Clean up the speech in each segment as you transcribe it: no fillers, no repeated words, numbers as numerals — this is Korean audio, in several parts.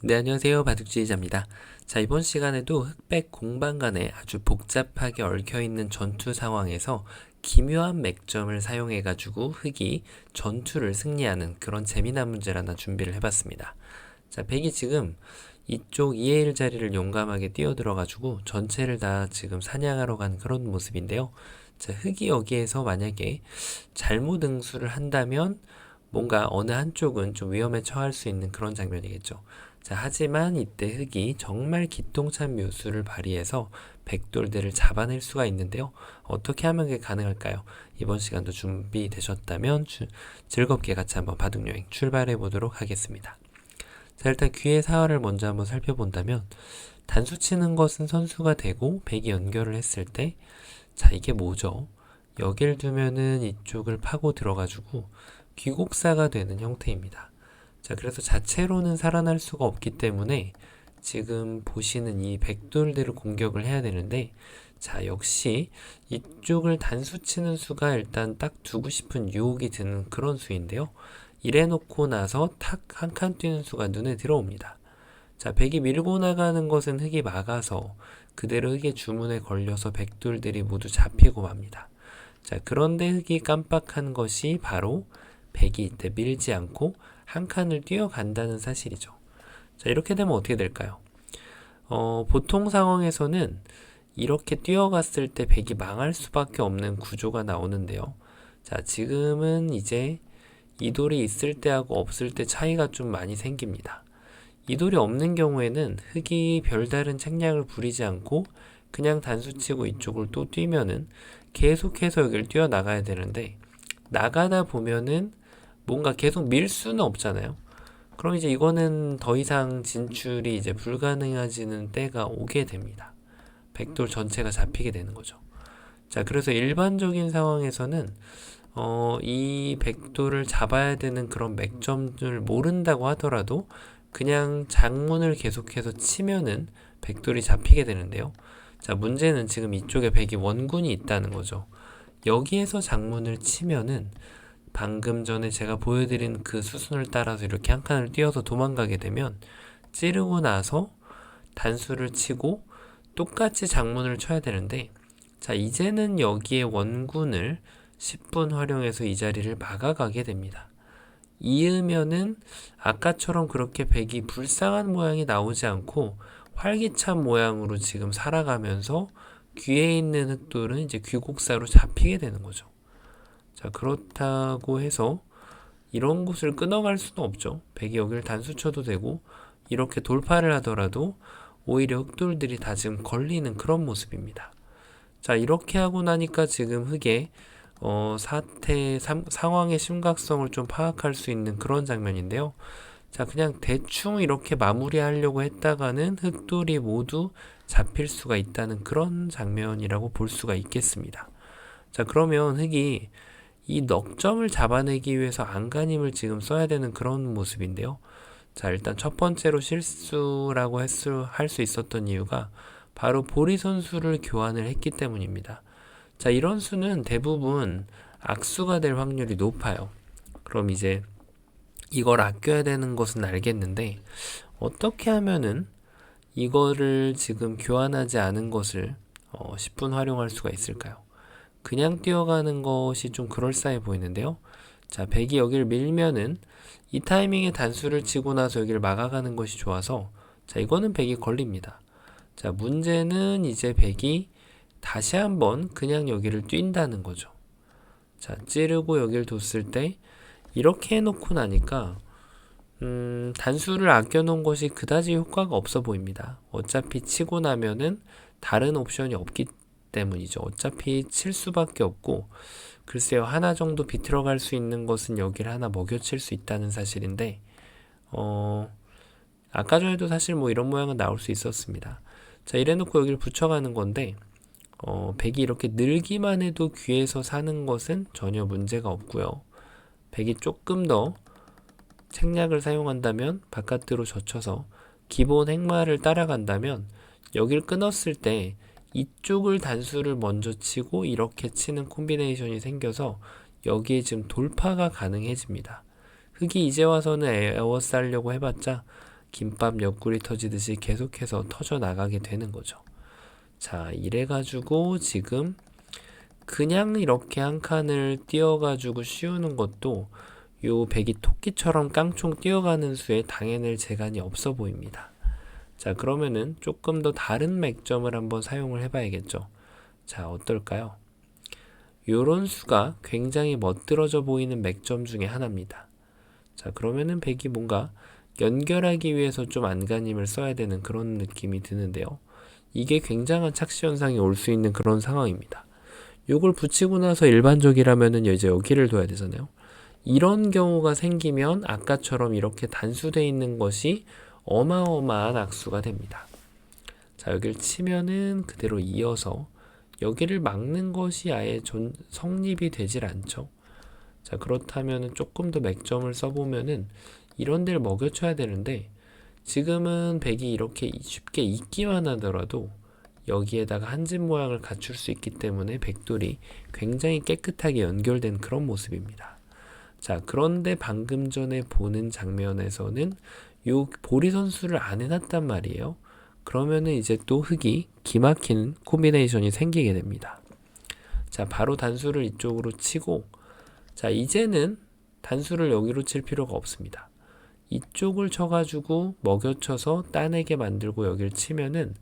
네, 안녕하세요. 바둑지휘자입니다. 자, 이번 시간에도 흑백 공방 간에 아주 복잡하게 얽혀있는 전투 상황에서 기묘한 맥점을 사용해가지고 흑이 전투를 승리하는 그런 재미난 문제를 하나 준비를 해봤습니다. 자, 백이 지금 이쪽 2의 1 자리를 용감하게 뛰어들어가지고 전체를 다 지금 사냥하러 간 그런 모습인데요. 자, 흑이 여기에서 만약에 잘못 응수를 한다면 뭔가 어느 한쪽은 좀 위험에 처할 수 있는 그런 장면이겠죠. 자, 하지만 이때 흑이 정말 기똥찬 묘수를 발휘해서 백돌들을 잡아낼 수가 있는데요. 어떻게 하면 그게 가능할까요? 이번 시간도 준비되셨다면 즐겁게 같이 한번 바둑여행 출발해 보도록 하겠습니다. 자, 일단 귀의 사활을 먼저 한번 살펴본다면 단수 치는 것은 선수가 되고 백이 연결을 했을 때 자, 이게 뭐죠? 여길 두면은 이쪽을 파고 들어가지고 귀곡사가 되는 형태입니다. 자, 그래서 자체로는 살아날 수가 없기 때문에 지금 보시는 이 백돌들을 공격을 해야 되는데, 자, 역시 이쪽을 단수 치는 수가 일단 딱 두고 싶은 유혹이 드는 그런 수인데요. 이래 놓고 나서 탁 한 칸 뛰는 수가 눈에 들어옵니다. 자, 백이 밀고 나가는 것은 흑이 막아서 그대로 흑의 주문에 걸려서 백돌들이 모두 잡히고 맙니다. 자, 그런데 흑이 깜빡한 것이 바로 백이 이때 밀지 않고 한 칸을 뛰어간다는 사실이죠. 자, 이렇게 되면 어떻게 될까요? 보통 상황에서는 이렇게 뛰어갔을 때 백이 망할 수밖에 없는 구조가 나오는데요. 자, 지금은 이제 이 돌이 있을 때하고 없을 때 차이가 좀 많이 생깁니다. 이 돌이 없는 경우에는 흑이 별다른 책략을 부리지 않고 그냥 단수치고 이쪽을 또 뛰면은 계속해서 여기를 뛰어나가야 되는데, 나가다 보면은 뭔가 계속 밀 수는 없잖아요. 그럼 이제 이거는 더 이상 진출이 이제 불가능해지는 때가 오게 됩니다. 백돌 전체가 잡히게 되는 거죠. 자, 그래서 일반적인 상황에서는 이 백돌을 잡아야 되는 그런 맥점을 모른다고 하더라도 그냥 장문을 계속해서 치면은 백돌이 잡히게 되는데요. 자, 문제는 지금 이쪽에 백이 원군이 있다는 거죠. 여기에서 장문을 치면은 방금 전에 제가 보여드린 그 수순을 따라서 이렇게 한 칸을 뛰어서 도망가게 되면 찌르고 나서 단수를 치고 똑같이 장문을 쳐야 되는데, 자, 이제는 여기에 원군을 10분 활용해서 이 자리를 막아가게 됩니다. 이으면은 아까처럼 그렇게 백이 불쌍한 모양이 나오지 않고 활기찬 모양으로 지금 살아가면서 귀에 있는 흑돌은 이제 귀곡사로 잡히게 되는 거죠. 자, 그렇다고 해서 이런 곳을 끊어갈 수는 없죠. 백이 여기를 단수 쳐도 되고 이렇게 돌파를 하더라도 오히려 흑돌들이 다 지금 걸리는 그런 모습입니다. 자, 이렇게 하고 나니까 지금 흑의 상황의 심각성을 좀 파악할 수 있는 그런 장면인데요. 자, 그냥 대충 이렇게 마무리하려고 했다가는 흑돌이 모두 잡힐 수가 있다는 그런 장면이라고 볼 수가 있겠습니다. 자, 그러면 흑이 이 넉점을 잡아내기 위해서 안간힘을 지금 써야 되는 그런 모습인데요. 자, 일단 첫 번째로 실수라고 할 수 있었던 이유가 바로 보리 선수를 교환을 했기 때문입니다. 자, 이런 수는 대부분 악수가 될 확률이 높아요. 그럼 이제 이걸 아껴야 되는 것은 알겠는데 어떻게 하면은 이거를 지금 교환하지 않은 것을 10분 활용할 수가 있을까요? 그냥 뛰어가는 것이 좀 그럴싸해 보이는데요. 자, 백이 여기를 밀면은 이 타이밍에 단수를 치고 나서 여기를 막아가는 것이 좋아서, 자, 이거는 백이 걸립니다. 자, 문제는 이제 백이 다시 한번 그냥 여기를 뛴다는 거죠. 자, 찌르고 여기를 뒀을 때 이렇게 해놓고 나니까 단수를 아껴놓은 것이 그다지 효과가 없어 보입니다. 어차피 치고 나면은 다른 옵션이 없기 때문이죠. 어차피 칠 수밖에 없고, 글쎄요, 하나 정도 비틀어갈 수 있는 것은 여기를 하나 먹여칠 수 있다는 사실인데, 아까 전에도 사실 뭐 이런 모양은 나올 수 있었습니다. 자, 이래놓고 여기를 붙여가는 건데, 백이 이렇게 늘기만 해도 귀에서 사는 것은 전혀 문제가 없고요. 백이 조금 더 책략을 사용한다면 바깥으로 젖혀서 기본 행마를 따라간다면 여기를 끊었을 때 이쪽을 단수를 먼저 치고 이렇게 치는 콤비네이션이 생겨서 여기에 지금 돌파가 가능해집니다. 흑이 이제 와서는 에워싸려고 해봤자 김밥 옆구리 터지듯이 계속해서 터져 나가게 되는 거죠. 자, 이래가지고 지금 그냥 이렇게 한 칸을 띄워가지고 씌우는 것도 요 백이 토끼처럼 깡총 뛰어가는 수에 당해낼 재간이 없어 보입니다. 자, 그러면은 조금 더 다른 맥점을 한번 사용을 해봐야겠죠. 자, 어떨까요? 요런 수가 굉장히 멋들어져 보이는 맥점 중에 하나입니다. 자, 그러면은 백이 뭔가 연결하기 위해서 좀 안간힘을 써야 되는 그런 느낌이 드는데요. 이게 굉장한 착시 현상이 올 수 있는 그런 상황입니다. 요걸 붙이고 나서 일반적이라면은 이제 여기를 둬야 되잖아요. 이런 경우가 생기면 아까처럼 이렇게 단수되어 있는 것이 어마어마한 악수가 됩니다. 자, 여기를 치면은 그대로 이어서 여기를 막는 것이 아예 성립이 되질 않죠. 자, 그렇다면 조금 더 맥점을 써보면은 이런 데를 먹여쳐야 되는데 지금은 백이 이렇게 쉽게 있기만 하더라도 여기에다가 한짓 모양을 갖출 수 있기 때문에 백돌이 굉장히 깨끗하게 연결된 그런 모습입니다. 자, 그런데 방금 전에 보는 장면에서는 요 보리 선수를 안 해놨단 말이에요. 그러면은 이제 또 흑이 기막히는 콤비네이션이 생기게 됩니다. 자, 바로 단수를 이쪽으로 치고, 자, 이제는 단수를 여기로 칠 필요가 없습니다. 이쪽을 쳐가지고 먹여쳐서 따내게 만들고 여기를 치면은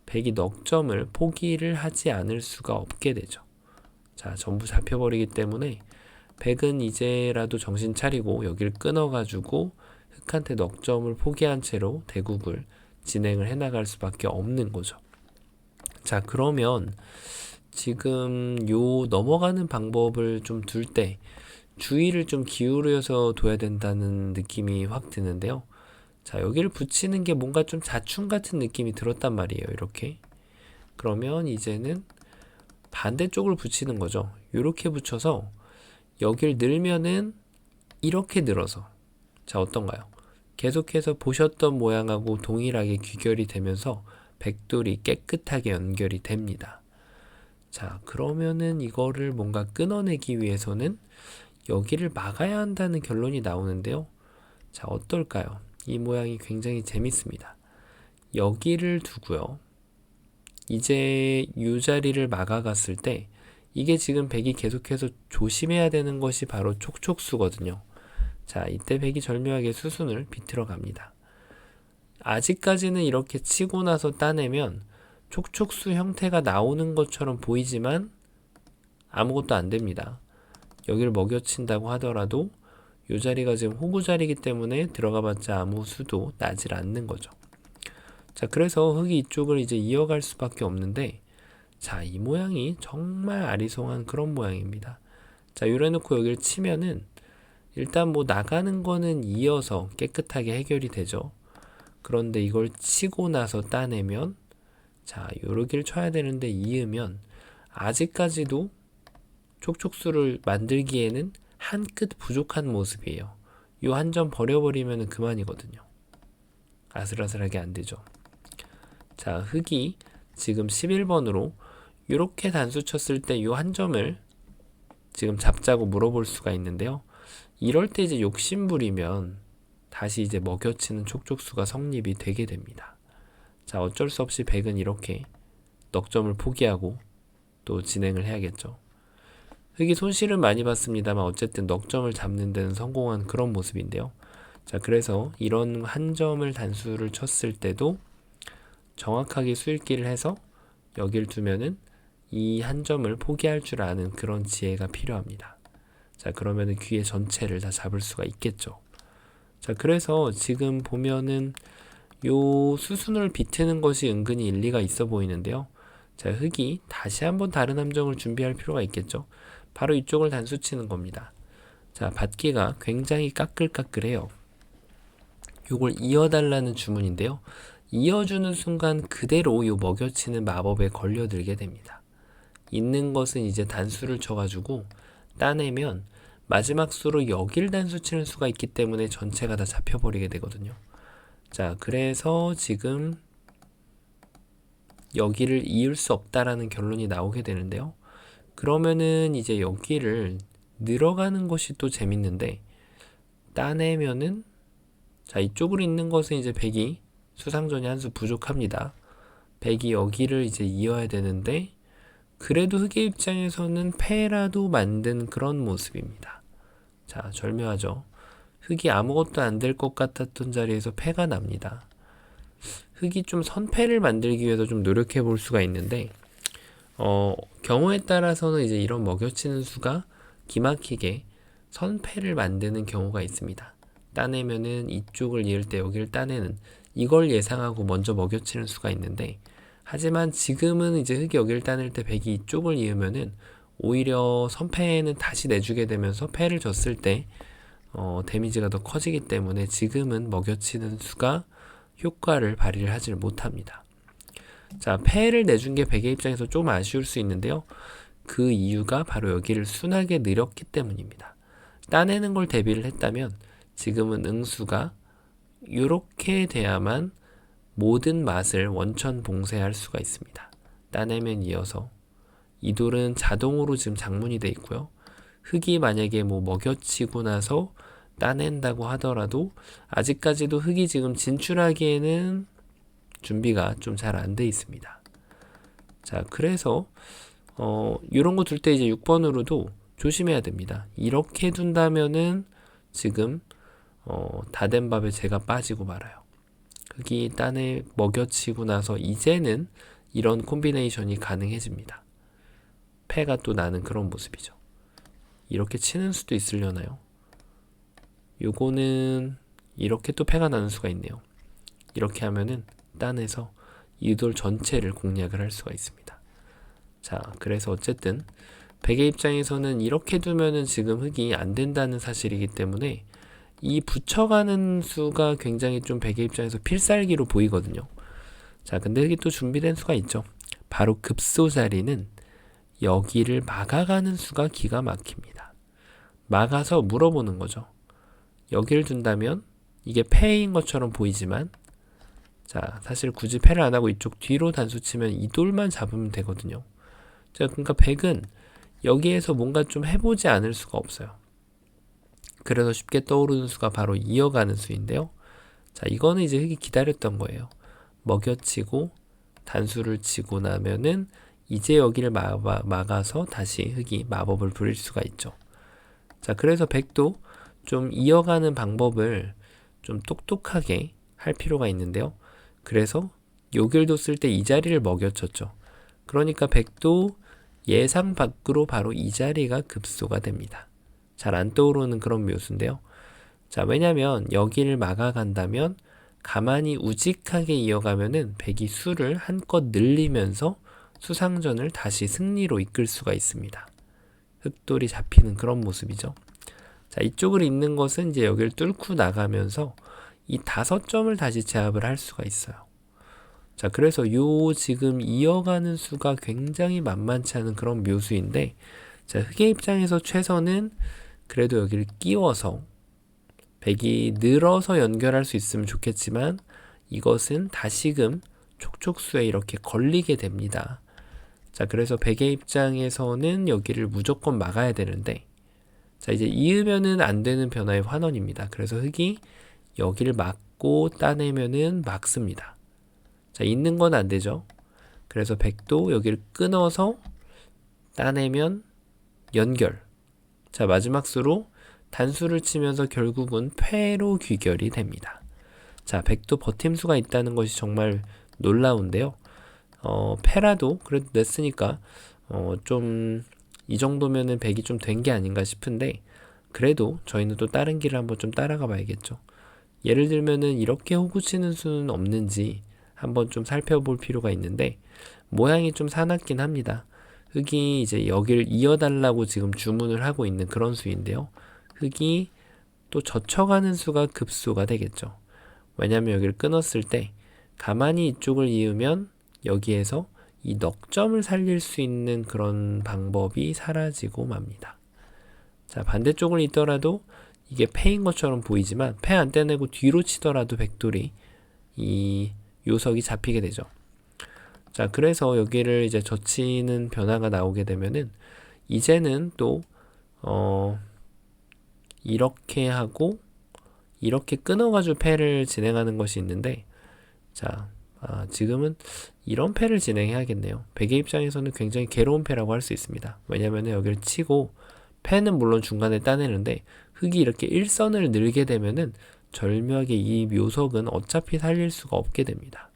백이 넉점을 포기를 하지 않을 수가 없게 되죠. 자, 전부 잡혀버리기 때문에 백은 이제라도 정신 차리고 여기를 끊어가지고 흑한테 넉점을 포기한 채로 대국을 진행을 해나갈 수밖에 없는 거죠. 자, 그러면 지금 요 넘어가는 방법을 좀 둘 때 주의를 좀 기울여서 둬야 된다는 느낌이 확 드는데요. 자, 여기를 붙이는 게 뭔가 좀 자충 같은 느낌이 들었단 말이에요. 이렇게. 그러면 이제는 반대쪽을 붙이는 거죠. 이렇게 붙여서 여기를 늘면은 이렇게 늘어서, 자, 어떤가요? 계속해서 보셨던 모양하고 동일하게 귀결이 되면서 백돌이 깨끗하게 연결이 됩니다. 자, 그러면은 이거를 뭔가 끊어내기 위해서는 여기를 막아야 한다는 결론이 나오는데요. 자, 어떨까요? 이 모양이 굉장히 재밌습니다. 여기를 두고요. 이제 이 자리를 막아갔을 때 이게 지금 백이 계속해서 조심해야 되는 것이 바로 촉촉수거든요. 자, 이때 백이 절묘하게 수순을 비틀어 갑니다. 아직까지는 이렇게 치고 나서 따내면 촉촉수 형태가 나오는 것처럼 보이지만 아무것도 안 됩니다. 여기를 먹여친다고 하더라도 이 자리가 지금 호구 자리이기 때문에 들어가봤자 아무 수도 나질 않는 거죠. 자, 그래서 흑이 이쪽을 이제 이어갈 수밖에 없는데, 자, 이 모양이 정말 아리송한 그런 모양입니다. 자, 요래놓고 여기를 치면은 일단 뭐 나가는 거는 이어서 깨끗하게 해결이 되죠. 그런데 이걸 치고 나서 따내면, 자, 요러기를 쳐야 되는데 이으면 아직까지도 촉촉수를 만들기에는 한 끗 부족한 모습이에요. 요 한 점 버려버리면 그만이거든요. 아슬아슬하게 안 되죠. 자, 흑이 지금 11번으로 이렇게 단수 쳤을 때 요 한 점을 지금 잡자고 물어볼 수가 있는데요. 이럴 때 이제 욕심부리면 다시 이제 먹여치는 촉촉수가 성립이 되게 됩니다. 자, 어쩔 수 없이 백은 이렇게 넉점을 포기하고 또 진행을 해야겠죠. 흑이 손실은 많이 봤습니다만 어쨌든 넉점을 잡는 데는 성공한 그런 모습인데요. 자, 그래서 이런 한 점을 단수를 쳤을 때도 정확하게 수읽기를 해서 여길 두면은 이 한 점을 포기할 줄 아는 그런 지혜가 필요합니다. 자, 그러면은 귀의 전체를 다 잡을 수가 있겠죠. 자, 그래서 지금 보면은 요 수순을 비트는 것이 은근히 일리가 있어 보이는데요. 자, 흑이 다시 한번 다른 함정을 준비할 필요가 있겠죠. 바로 이쪽을 단수 치는 겁니다. 자, 받기가 굉장히 까끌까끌해요. 요걸 이어달라는 주문인데요. 이어주는 순간 그대로 요 먹여치는 마법에 걸려들게 됩니다. 있는 것은 이제 단수를 쳐가지고 따내면 마지막 수로 여길 단수 치는 수가 있기 때문에 전체가 다 잡혀버리게 되거든요. 자, 그래서 지금 여기를 이을 수 없다라는 결론이 나오게 되는데요. 그러면은 이제 여기를 늘어가는 것이 또 재밌는데 따내면은 자, 이쪽으로 있는 것은 이제 백이 수상전이 한 수 부족합니다. 백이 여기를 이제 이어야 되는데 그래도 흑의 입장에서는 패라도 만든 그런 모습입니다. 자, 절묘하죠. 흑이 아무것도 안 될 것 같았던 자리에서 패가 납니다. 흑이 좀 선패를 만들기 위해서 좀 노력해 볼 수가 있는데 경우에 따라서는 이제 이런 먹여치는 수가 기막히게 선패를 만드는 경우가 있습니다. 따내면은 이쪽을 이을 때 여기를 따내는 이걸 예상하고 먼저 먹여치는 수가 있는데 하지만 지금은 이제 흑이 여기를 따낼 때 백이 이쪽을 이으면은 오히려 선패는 다시 내주게 되면서 패를 줬을 때 데미지가 더 커지기 때문에 지금은 먹여치는 수가 효과를 발휘를 하지를 못합니다. 자, 패를 내준 게 백의 입장에서 좀 아쉬울 수 있는데요. 그 이유가 바로 여기를 순하게 느렸기 때문입니다. 따내는 걸 대비를 했다면 지금은 응수가 이렇게 돼야만 모든 맛을 원천 봉쇄할 수가 있습니다. 따내면 이어서 이 돌은 자동으로 지금 장문이 돼 있고요. 흑이 만약에 뭐 먹여치고 나서 따낸다고 하더라도 아직까지도 흑이 지금 진출하기에는 준비가 좀 잘 안 돼 있습니다. 자, 그래서 이런 거 둘 때 이제 6번으로도 조심해야 됩니다. 이렇게 둔다면은 지금 다 된 밥에 제가 빠지고 말아요. 흑이 딴에 먹여치고 나서 이제는 이런 콤비네이션이 가능해집니다. 패가 또 나는 그런 모습이죠. 이렇게 치는 수도 있으려나요? 요거는 이렇게 또 패가 나는 수가 있네요. 이렇게 하면은 딴에서 이 돌 전체를 공략을 할 수가 있습니다. 자, 그래서 어쨌든 백의 입장에서는 이렇게 두면은 지금 흑이 안 된다는 사실이기 때문에 이 붙여가는 수가 굉장히 좀 백의 입장에서 필살기로 보이거든요. 자, 근데 흑이 또 준비된 수가 있죠. 바로 급소 자리는 여기를 막아가는 수가 기가 막힙니다. 막아서 물어보는 거죠. 여기를 둔다면 이게 패인 것처럼 보이지만 자, 사실 굳이 패를 안 하고 이쪽 뒤로 단수 치면 이 돌만 잡으면 되거든요. 자, 그러니까 백은 여기에서 뭔가 좀 해보지 않을 수가 없어요. 그래서 쉽게 떠오르는 수가 바로 이어가는 수인데요. 자, 이거는 이제 흑이 기다렸던 거예요. 먹여치고 단수를 치고 나면은 이제 여기를 막아서 다시 흑이 마법을 부릴 수가 있죠. 자, 그래서 백도 좀 이어가는 방법을 좀 똑똑하게 할 필요가 있는데요. 그래서 요길도 쓸 때 이 자리를 먹여쳤죠. 그러니까 백도 예상 밖으로 바로 이 자리가 급소가 됩니다. 잘 안 떠오르는 그런 묘수인데요. 자, 왜냐면 여기를 막아간다면 가만히 우직하게 이어가면은 백이 수를 한껏 늘리면서 수상전을 다시 승리로 이끌 수가 있습니다. 흑돌이 잡히는 그런 모습이죠. 자, 이쪽으로 있는 것은 이제 여기를 뚫고 나가면서 이 5점을 다시 제압을 할 수가 있어요. 자, 그래서 요 지금 이어가는 수가 굉장히 만만치 않은 그런 묘수인데, 자, 흑의 입장에서 최선은 그래도 여기를 끼워서 백이 늘어서 연결할 수 있으면 좋겠지만 이것은 다시금 촉촉수에 이렇게 걸리게 됩니다. 자, 그래서 백의 입장에서는 여기를 무조건 막아야 되는데, 자, 이제 이으면은 안 되는 변화의 환원입니다. 그래서 흑이 여기를 막고 따내면은 막습니다. 자, 있는 건 안 되죠. 그래서 백도 여기를 끊어서 따내면 연결. 자, 마지막 수로 단수를 치면서 결국은 패로 귀결이 됩니다. 자, 백도 버팀수가 있다는 것이 정말 놀라운데요. 패라도 그래도 냈으니까 좀 이 정도면은 백이 좀 된 게 아닌가 싶은데 그래도 저희는 또 다른 길을 한번 좀 따라가 봐야겠죠. 예를 들면은 이렇게 호구 치는 수는 없는지 한번 좀 살펴볼 필요가 있는데 모양이 좀 사납긴 합니다. 흑이 이제 여기를 이어달라고 지금 주문을 하고 있는 그런 수인데요. 흑이 또 젖혀가는 수가 급수가 되겠죠. 왜냐하면 여기를 끊었을 때 가만히 이쪽을 이으면 여기에서 이 넉점을 살릴 수 있는 그런 방법이 사라지고 맙니다. 자, 반대쪽을 있더라도 이게 패인 것처럼 보이지만 패 안 떼내고 뒤로 치더라도 백돌이 이 요석이 잡히게 되죠. 자, 그래서 여기를 이제 젖히는 변화가 나오게 되면은 이제는 또 이렇게 하고 이렇게 끊어가지고 패를 진행하는 것이 있는데, 자, 지금은 이런 패를 진행해야겠네요. 백의 입장에서는 굉장히 괴로운 패라고 할 수 있습니다. 왜냐면 여기를 치고 패는 물론 중간에 따내는데 흙이 이렇게 일선을 늘게 되면은 절묘하게 이 묘석은 어차피 살릴 수가 없게 됩니다.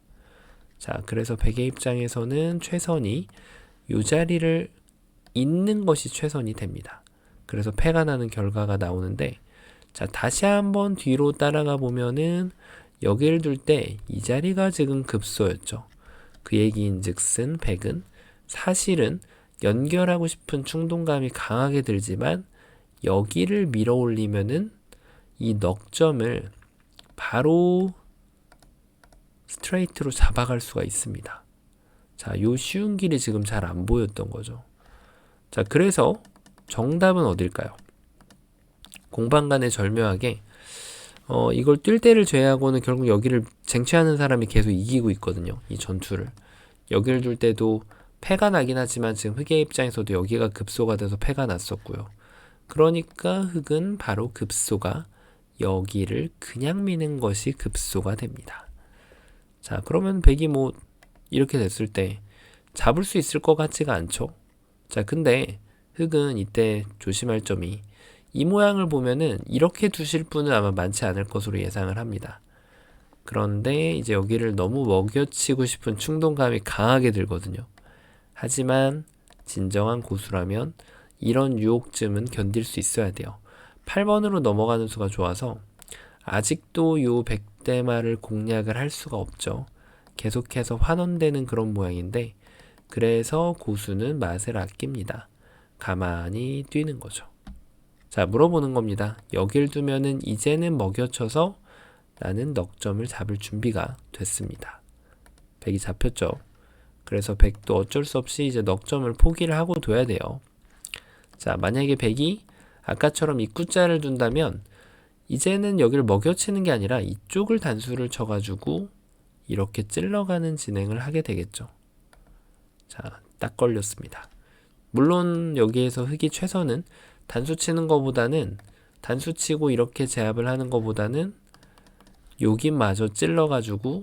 자, 그래서 백의 입장에서는 최선이 이 자리를 잇는 것이 최선이 됩니다. 그래서 패가 나는 결과가 나오는데, 자, 다시 한번 뒤로 따라가 보면은 여기를 둘 때 이 자리가 지금 급소였죠. 그 얘기인즉슨 백은 사실은 연결하고 싶은 충동감이 강하게 들지만 여기를 밀어 올리면은 이 넉점을 바로 스트레이트로 잡아갈 수가 있습니다. 자, 요 쉬운 길이 지금 잘 안 보였던 거죠. 자, 그래서 정답은 어딜까요? 공방간에 절묘하게 이걸 뛸 때를 제외하고는 결국 여기를 쟁취하는 사람이 계속 이기고 있거든요. 이 전투를. 여기를 둘 때도 패가 나긴 하지만 지금 흑의 입장에서도 여기가 급소가 돼서 패가 났었고요. 그러니까 흑은 바로 급소가 여기를 그냥 미는 것이 급소가 됩니다. 자, 그러면 백이 뭐 이렇게 됐을 때 잡을 수 있을 것 같지가 않죠. 자, 근데 흑은 이때 조심할 점이 이 모양을 보면은 이렇게 두실 분은 아마 많지 않을 것으로 예상을 합니다. 그런데 이제 여기를 너무 먹여치고 싶은 충동감이 강하게 들거든요. 하지만 진정한 고수라면 이런 유혹쯤은 견딜 수 있어야 돼요. 8번으로 넘어가는 수가 좋아서 아직도 요 백대마를 공략을 할 수가 없죠. 계속해서 환원되는 그런 모양인데, 그래서 고수는 맛을 아낍니다. 가만히 뛰는 거죠. 자, 물어보는 겁니다. 여길 두면은 이제는 먹여쳐서 나는 넉점을 잡을 준비가 됐습니다. 백이 잡혔죠. 그래서 백도 어쩔 수 없이 이제 넉점을 포기를 하고 둬야 돼요. 자, 만약에 백이 아까처럼 입구자를 둔다면 이제는 여기를 먹여치는 게 아니라 이쪽을 단수를 쳐가지고 이렇게 찔러가는 진행을 하게 되겠죠. 자, 딱 걸렸습니다. 물론 여기에서 흑이 최선은 단수 치는 것보다는, 단수 치고 이렇게 제압을 하는 것보다는 여기마저 찔러가지고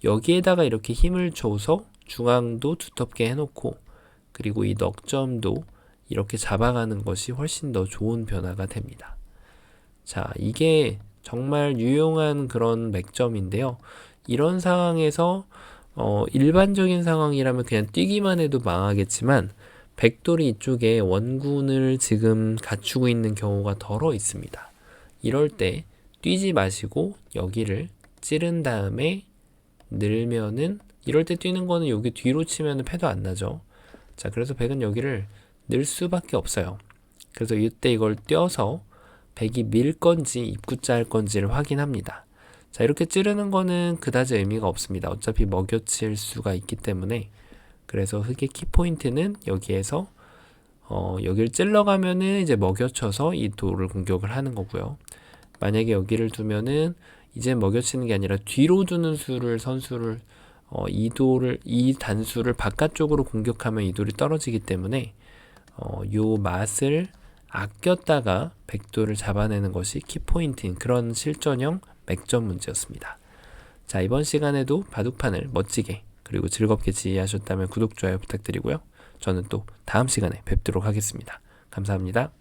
여기에다가 이렇게 힘을 줘서 중앙도 두텁게 해놓고, 그리고 이 넉점도 이렇게 잡아가는 것이 훨씬 더 좋은 변화가 됩니다. 자, 이게 정말 유용한 그런 맥점인데요. 이런 상황에서 일반적인 상황이라면 그냥 뛰기만 해도 망하겠지만 백돌이 이쪽에 원군을 지금 갖추고 있는 경우가 덜어 있습니다. 이럴 때 뛰지 마시고 여기를 찌른 다음에 늘면은, 이럴 때 뛰는 거는 여기 뒤로 치면은 패도 안 나죠. 자, 그래서 백은 여기를 늘 수밖에 없어요. 그래서 이때 이걸 떼어서 백이 밀 건지 입구자 할 건지를 확인합니다. 자, 이렇게 찌르는 거는 그다지 의미가 없습니다. 어차피 먹여칠 수가 있기 때문에. 그래서 흑의 키포인트는 여기에서 여기를 찔러가면은 이제 먹여쳐서 이 돌을 공격을 하는 거고요. 만약에 여기를 두면은 이제 먹여치는 게 아니라 뒤로 두는 수를 선수를 이 단수를 바깥쪽으로 공격하면 이 돌이 떨어지기 때문에 요 맛을 아꼈다가 백돌을 잡아내는 것이 키포인트인 그런 실전형 맥점 문제였습니다. 자, 이번 시간에도 바둑판을 멋지게 그리고 즐겁게 지휘하셨다면 구독, 좋아요 부탁드리고요. 저는 또 다음 시간에 뵙도록 하겠습니다. 감사합니다.